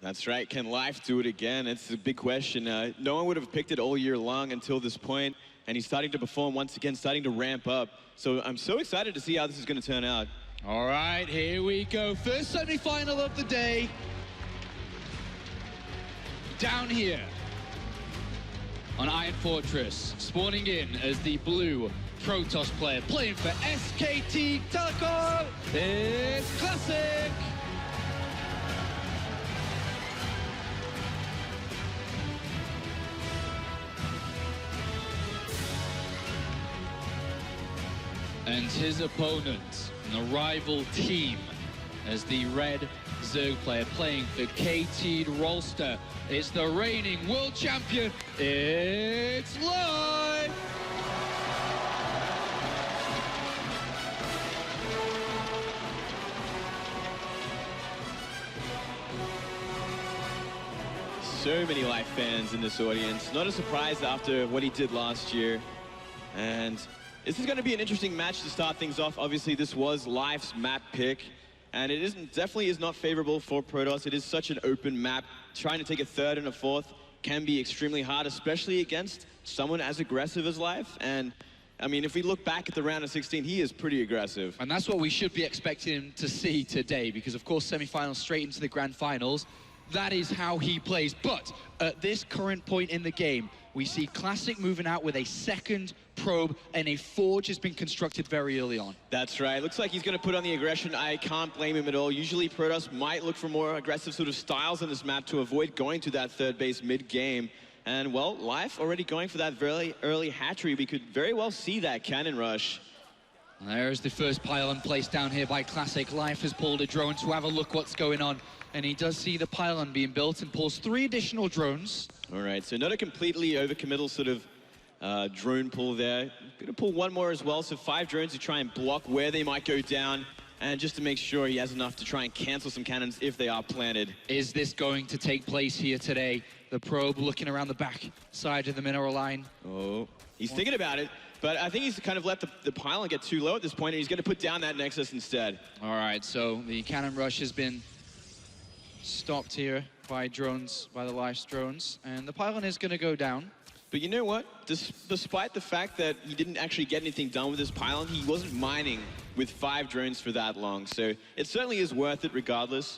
That's right. Can Life do it again? It's a big question. No one would have picked it all year long until this point, and he's starting to perform once again, starting to ramp up. So I'm so excited to see how this is going to turn out. All right, here we go. First semi-final of the day. Down here on Iron Fortress, spawning in as the blue Protoss player, playing for SKT Telecom. It's Classic. And his opponent, the rival team, as the red Zerg player playing for KT Rolster, is the reigning world champion. It's live! So many Life fans in this audience. Not a surprise after what he did last year. And this is going to be an interesting match to start things off. Obviously, this was Life's map pick, and it definitely is not favorable for Protoss. It is such an open map. Trying to take a third and a fourth can be extremely hard, especially against someone as aggressive as Life. And I mean, if we look back at the round of 16, he is pretty aggressive. And that's what we should be expecting him to see today, because of course, semi-finals straight into the grand finals. That is how he plays. But at this current point in the game, we see Classic moving out with a second probe, and a forge has been constructed very early on. That's right. Looks like he's going to put on the aggression. I can't blame him at all. Usually Protoss might look for more aggressive sort of styles on this map to avoid going to that third base mid-game. And, well, Life already going for that very early hatchery. We could very well see that cannon rush. There's the first pylon placed down here by Classic. Life has pulled a drone to have a look what's going on. And he does see the pylon being built and pulls 3 additional drones. All right, so not a completely overcommittal sort of drone pull there. Gonna pull one more as well, so 5 drones to try and block where they might go down, and just to make sure he has enough to try and cancel some cannons if they are planted. Is this going to take place here today? The probe looking around the back side of the mineral line. Oh, he's thinking about it, but I think he's kind of let the pylon get too low at this point, and he's gonna put down that Nexus instead. All right, so the cannon rush has been stopped here by drones, by the Life's drones, and the pylon is going to go down. But you know what? Despite the fact that he didn't actually get anything done with his pylon, he wasn't mining with 5 drones for that long, so it certainly is worth it regardless.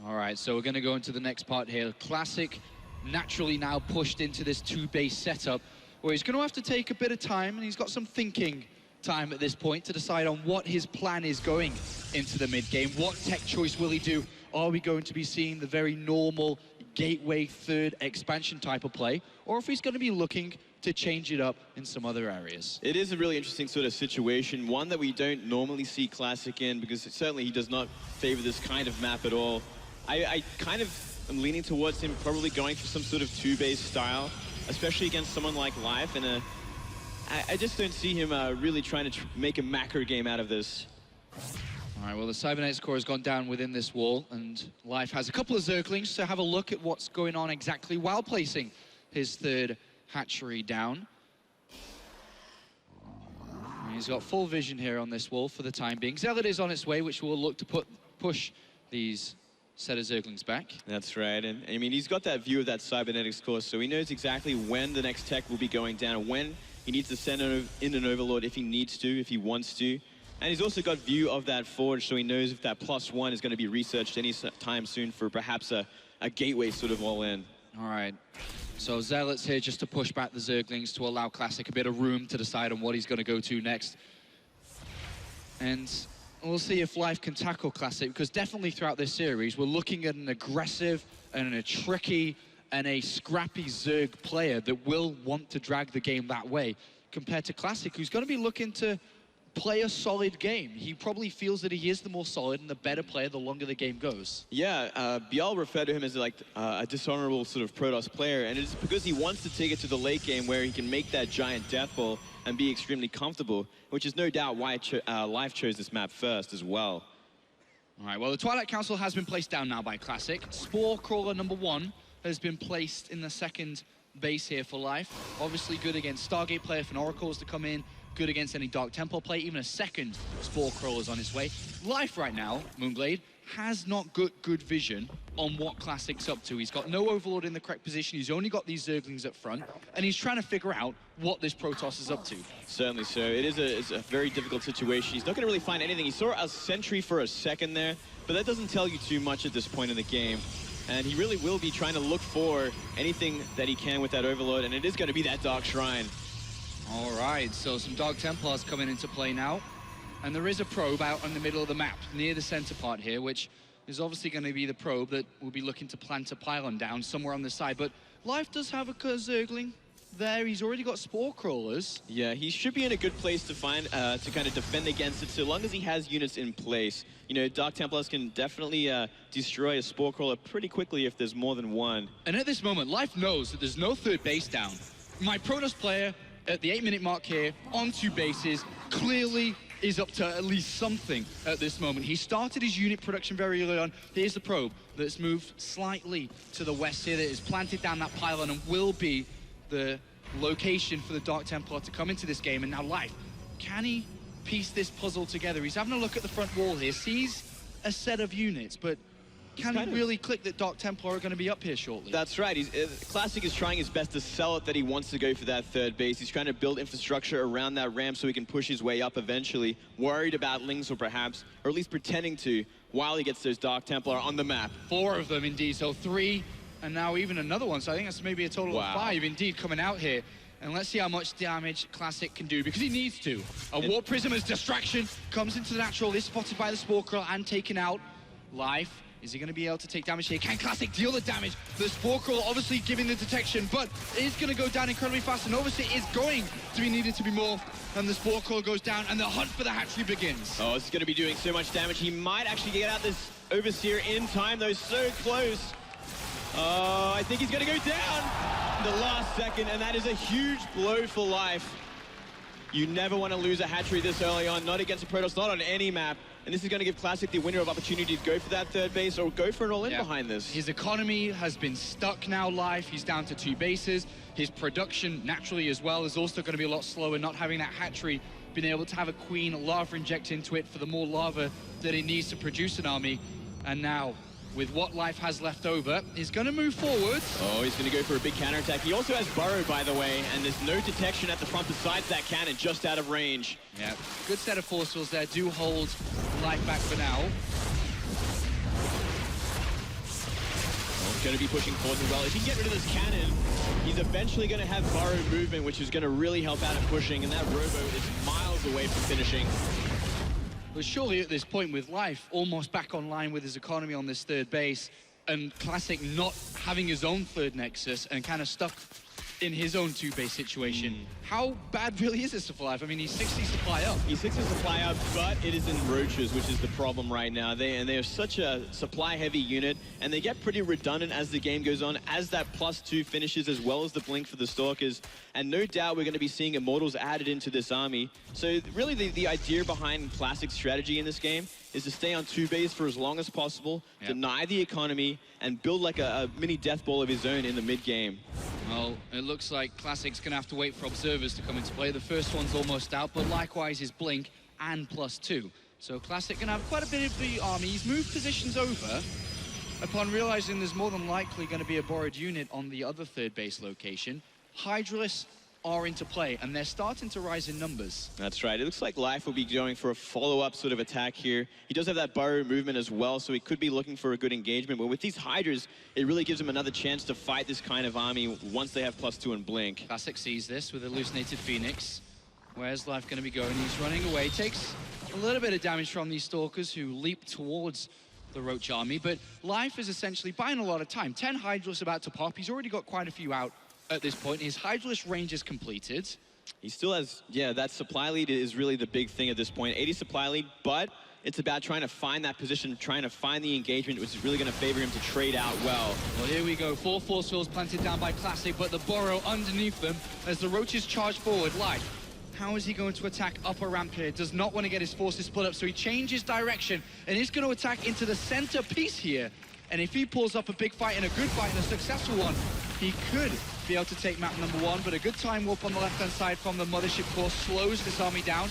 All right, so we're going to go into the next part here. Classic naturally now pushed into this 2-base setup, where he's going to have to take a bit of time, and he's got some thinking time at this point to decide on what his plan is going into the mid-game. What tech choice will he do? Are we going to be seeing the very normal gateway third expansion type of play, or if he's going to be looking to change it up in some other areas? It is a really interesting sort of situation, one that we don't normally see Classic in, because certainly he does not favor this kind of map at all. I kind of am leaning towards him probably going for some sort of 2-base style, especially against someone like Life, and I just don't see him really trying to make a macro game out of this. All right, well, the Cybernetics core has gone down within this wall, and Life has a couple of Zerglings to have a look at what's going on exactly while placing his third hatchery down. And he's got full vision here on this wall for the time being. Zealot is on its way, which will look to push these set of Zerglings back. That's right, and I mean, he's got that view of that Cybernetics core, so he knows exactly when the next tech will be going down, when he needs to send in an Overlord if he needs to, if he wants to. And he's also got view of that forge, so he knows if that +1 is going to be researched any time soon for perhaps a gateway sort of all-in. All right, so Zealot's here just to push back the Zerglings to allow Classic a bit of room to decide on what he's going to go to next. And we'll see if Life can tackle Classic, because definitely throughout this series, we're looking at an aggressive and a tricky and a scrappy Zerg player that will want to drag the game that way, compared to Classic, who's going to be looking to play a solid game. He probably feels that he is the more solid and the better player the longer the game goes. Yeah, Biel referred to him as like a dishonorable sort of Protoss player, and it's because he wants to take it to the late game where he can make that giant death ball and be extremely comfortable, which is no doubt why Life chose this map first as well. All right, well, the Twilight Council has been placed down now by Classic. Spore Crawler #1 has been placed in the second base here for Life. Obviously good against Stargate player for Oracles to come in, good against any Dark Temple play, even a second Spore Crawler's on his way. Life right now, Moonglade, has not got good vision on what Classic's up to. He's got no Overlord in the correct position. He's only got these Zerglings up front, and he's trying to figure out what this Protoss is up to. Certainly so. It's a very difficult situation. He's not going to really find anything. He saw a sentry for a second there, but that doesn't tell you too much at this point in the game. And he really will be trying to look for anything that he can with that Overlord, and it is going to be that Dark Shrine. All right, so some Dark Templars coming into play now. And there is a probe out in the middle of the map, near the center part here, which is obviously going to be the probe that will be looking to plant a pylon down somewhere on the side. But Life does have a Zergling there. He's already got Spore Crawlers. Yeah, he should be in a good place to find, to kind of defend against it, so long as he has units in place. You know, Dark Templars can definitely destroy a Spore Crawler pretty quickly if there's more than one. And at this moment, Life knows that there's no third base down. My Protoss player at the 8-minute mark here, on 2 bases, clearly is up to at least something at this moment. He started his unit production very early on. Here's the probe that's moved slightly to the west here, that is planted down that pylon and will be the location for the Dark Templar to come into this game. And now Life, can he piece this puzzle together? He's having a look at the front wall here, sees a set of units, but can he really click that Dark Templar are going to be up here shortly? That's right. Classic is trying his best to sell it that he wants to go for that third base. He's trying to build infrastructure around that ramp so he can push his way up eventually. Worried about Lings, or perhaps, or at least pretending to, while he gets those Dark Templar on the map. 4 of them indeed, so 3, and now even another one. So I think that's maybe a total of 5 indeed coming out here. And let's see how much damage Classic can do, because he needs to. A Warp Prism as distraction comes into the natural, is spotted by the Spore Crawl and taken out. Life. Is he going to be able to take damage here? Can Classic deal the damage? The Spore Crawl obviously giving the detection, but it is going to go down incredibly fast, and obviously it's going to be needed to be more. And the Spore Crawl goes down, and the hunt for the hatchery begins. Oh, this is going to be doing so much damage. He might actually get out this Overseer in time, though. So close. Oh, I think he's going to go down in the last second, and that is a huge blow for Life. You never want to lose a hatchery this early on, not against a Protoss, not on any map. And this is going to give Classic the winner of opportunity to go for that third base or go for an all-in behind this. His economy has been stuck now, Life. He's down to 2 bases. His production, naturally as well, is also going to be a lot slower, not having that hatchery, being able to have a queen lava inject into it for the more lava that he needs to produce an army. And now, with what Life has left over, he's going to move forward. Oh, he's going to go for a big counterattack. He also has Burrow, by the way, and there's no detection at the front besides that cannon, just out of range. Yeah, good set of force fields there. Do hold Life back for now. Oh, he's going to be pushing forward as well. If he can get rid of this cannon, he's eventually going to have Burrow movement, which is going to really help out in pushing, and that Robo is miles away from finishing. But surely at this point, with Life almost back online with his economy on this third base, and Classic not having his own third Nexus and kind of stuck in his own 2-base situation, how bad really is this for Life? I mean, he's 60 supply up. He's 60 supply up, but it is in roaches, which is the problem right now. They are such a supply-heavy unit, and they get pretty redundant as the game goes on, as that +2 finishes, as well as the blink for the Stalkers. And no doubt we're going to be seeing Immortals added into this army. So really the idea behind Classic's strategy in this game is to stay on 2 base for as long as possible, deny the economy, and build like a mini death ball of his own in the mid-game. Well, it looks like Classic's going to have to wait for observers to come into play. The first one's almost out, but likewise his blink and +2. So Classic going to have quite a bit of the army. He's moved positions over upon realizing there's more than likely going to be a borrowed unit on the other third base location. Hydralisks are into play, and they're starting to rise in numbers. That's right. It looks like Life will be going for a follow-up sort of attack here. He does have that Burrow movement as well, so he could be looking for a good engagement. But with these Hydras, it really gives him another chance to fight this kind of army once they have +2 and blink. Classic sees this with Hallucinated Phoenix. Where's Life going to be going? He's running away. Takes a little bit of damage from these Stalkers who leap towards the Roach army, but Life is essentially buying a lot of time. 10 Hydralisks about to pop. He's already got quite a few out at this point. His Hydralisk range is completed. He still has, that supply lead is really the big thing at this point. 80 supply lead, but it's about trying to find that position, trying to find the engagement, which is really going to favor him to trade out well. Well, here we go. 4 force fields planted down by Classic, but the Burrow underneath them as the Roaches charge forward. Life, how is he going to attack upper ramp here? Does not want to get his forces split up, so he changes direction, and he's going to attack into the center piece here. And if he pulls up a big fight and a good fight and a successful one, he could be able to take map number 1, but a good time warp on the left-hand side from the Mothership Core slows this army down.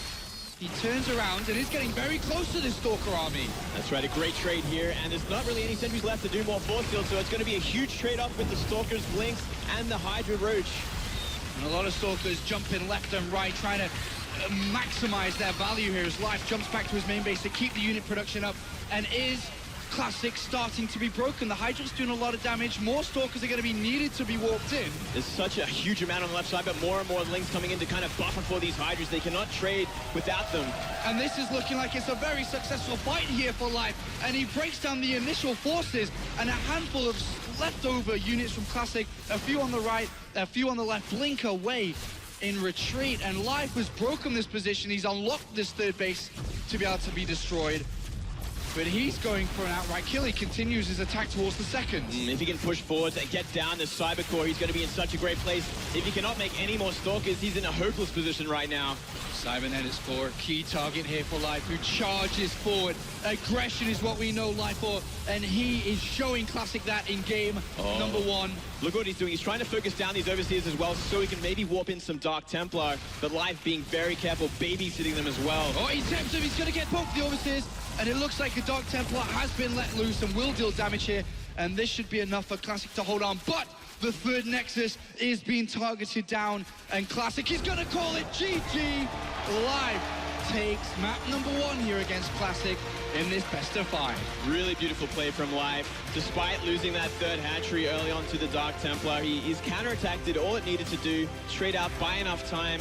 He turns around and is getting very close to this Stalker army. That's right, a great trade here, and there's not really any sentries left to do more force field, so it's going to be a huge trade-off with the Stalkers, Blinks, and the Hydra Roach. And a lot of Stalkers jumping left and right, trying to maximize their value here as Life jumps back to his main base to keep the unit production up. And is Classic starting to be broken? The Hydra's doing a lot of damage. More Stalkers are going to be needed to be warped in. There's such a huge amount on the left side, but more and more Lynx coming in to kind of buffer for these Hydras. They cannot trade without them. And this is looking like it's a very successful fight here for Life. And he breaks down the initial forces, and a handful of leftover units from Classic, a few on the right, a few on the left, blink away in retreat. And Life has broken this position. He's unlocked this third base to be able to be destroyed. But he's going for an outright kill. He continues his attack towards the second. If he can push forward and get down the Cybercore, he's going to be in such a great place. If he cannot make any more Stalkers, he's in a hopeless position right now. Cybernet is for key target here for Life, who charges forward. Aggression is what we know Life for, and he is showing Classic that in game number one. Look what he's doing. He's trying to focus down these overseers as well, so he can maybe warp in some Dark Templar, but Life being very careful, babysitting them as well. Oh, he tempts him. He's going to get both the overseers, and it looks like a Dark Templar has been let loose and will deal damage here, and this should be enough for Classic to hold on. But the third Nexus is being targeted down, and Classic is going to call it GG. Live takes map number one here against Classic in this best-of-5. Really beautiful play from Life. Despite losing that third hatchery early on to the Dark Templar, he's counterattacked, did all it needed to do, straight out, buy enough time,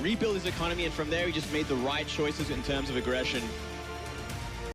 rebuild his economy, and from there he just made the right choices in terms of aggression.